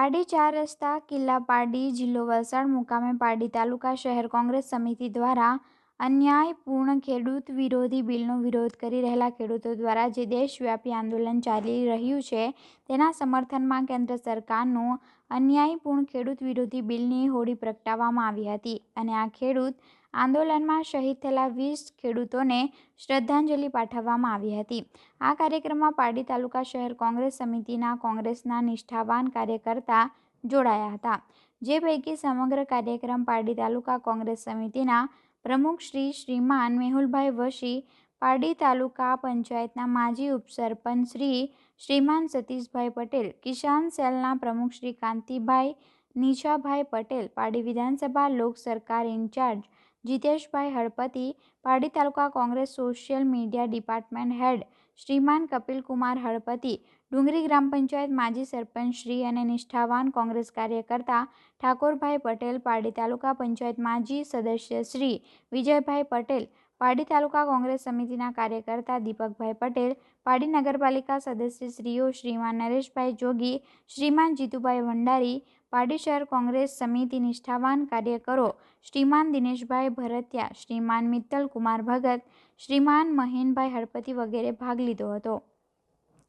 પારડી 4 રસ્તા કિલ્લા પારડી જિલ્લો વલસાડ મુકામે પારડી તાલુકા શહેર કોંગ્રેસ સમિતિ દ્વારા અન્યાયપૂર્ણ ખેડૂત વિરોધી બિલનો વિરોધ કરી રહેલા ખેડૂતો દ્વારા જે દેશવ્યાપી આંદોલન ચાલી રહ્યું છે તેના સમર્થનમાં કેન્દ્ર સરકારનું અન્યાયપૂર્ણ ખેડૂત વિરોધી બિલની હોડી પ્રગટાવવામાં આવી હતી અને આ ખેડૂત આંદોલનમાં શહીદ થયેલા 20 ખેડૂતોને શ્રદ્ધાંજલિ પાઠવવામાં આવી હતી। આ કાર્યક્રમમાં પારડી તાલુકા શહેર કોંગ્રેસ સમિતિના કોંગ્રેસના નિષ્ઠાવાન કાર્યકર્તા જોડાયા હતા, જે પૈકી સમગ્ર કાર્યક્રમ પારડી તાલુકા કોંગ્રેસ સમિતિના પ્રમુખ શ્રીમાન મેહુલભાઈ વશી, પારડી તાલુકા પંચાયતના માજી ઉપસરપંચ શ્રીમાન સતીશભાઈ પટેલ, કિસાન સેલના પ્રમુખ શ્રી કાંતિભાઈ નીછાભાઈ પટેલ, પારડી વિધાનસભા લોક સરકાર ઇન્ચાર્જ જીતેશભાઈ હળપતિ, પારડી તાલુકા કોંગ્રેસ સોશિયલ મીડિયા ડિપાર્ટમેન્ટ હેડ શ્રીમાન કપિલકુમાર હળપતિ, ડુંગરી ગ્રામ પંચાયત માજી સરપંચ શ્રી અને નિષ્ઠાવાન કોંગ્રેસ કાર્યકર્તા ઠાકોરભાઈ પટેલ, પારડી તાલુકા પંચાયત માજી સદસ્ય શ્રી વિજયભાઈ પટેલ, પારડી તાલુકા કોંગ્રેસ સમિતિના કાર્યકર્તા દીપકભાઈ પટેલ, પારડી નગરપાલિકા સદસ્યશ્રીઓ શ્રીમાન નરેશભાઈ જોગી, શ્રીમાન જીતુભાઈ ભંડારી, પારડી શહેર કોંગ્રેસ સમિતિ નિષ્ઠાવાન કાર્યકરો શ્રીમાન દિનેશભાઈ ભરતિયા, શ્રીમાન મિત્તલ કુમાર ભગત, શ્રીમાન મહીનભાઈ હળપતિ વગેરે ભાગ લીધો હતો।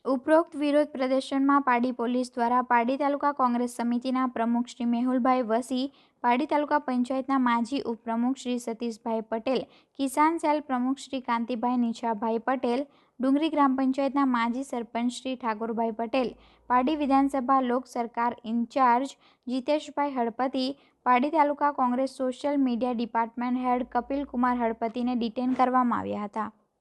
ઉપરોક્ત વિરોધ પ્રદર્શનમાં પારડી પોલીસ દ્વારા પારડી તાલુકા કોંગ્રેસ સમિતિના પ્રમુખ શ્રી મેહુલભાઈ વસી, પારડી તાલુકા પંચાયતના માજી ઉપપ્રમુખ શ્રી સતીશભાઈ પટેલ, કિસાન સેલ પ્રમુખ શ્રી કાંતિભાઈ નીછાભાઈ પટેલ, ડુંગરી ગ્રામ પંચાયતના માજી સરપંચ શ્રી ઠાકોરભાઈ પટેલ, પારડી વિધાનસભા લોક સરકાર ઇન્ચાર્જ જીતેશભાઈ હળપતિ, પારડી તાલુકા કોંગ્રેસ સોશિયલ મીડિયા ડિપાર્ટમેન્ટ હેડ કપિલકુમાર હળપતિને ડિટેન કરવામાં આવ્યા હતા।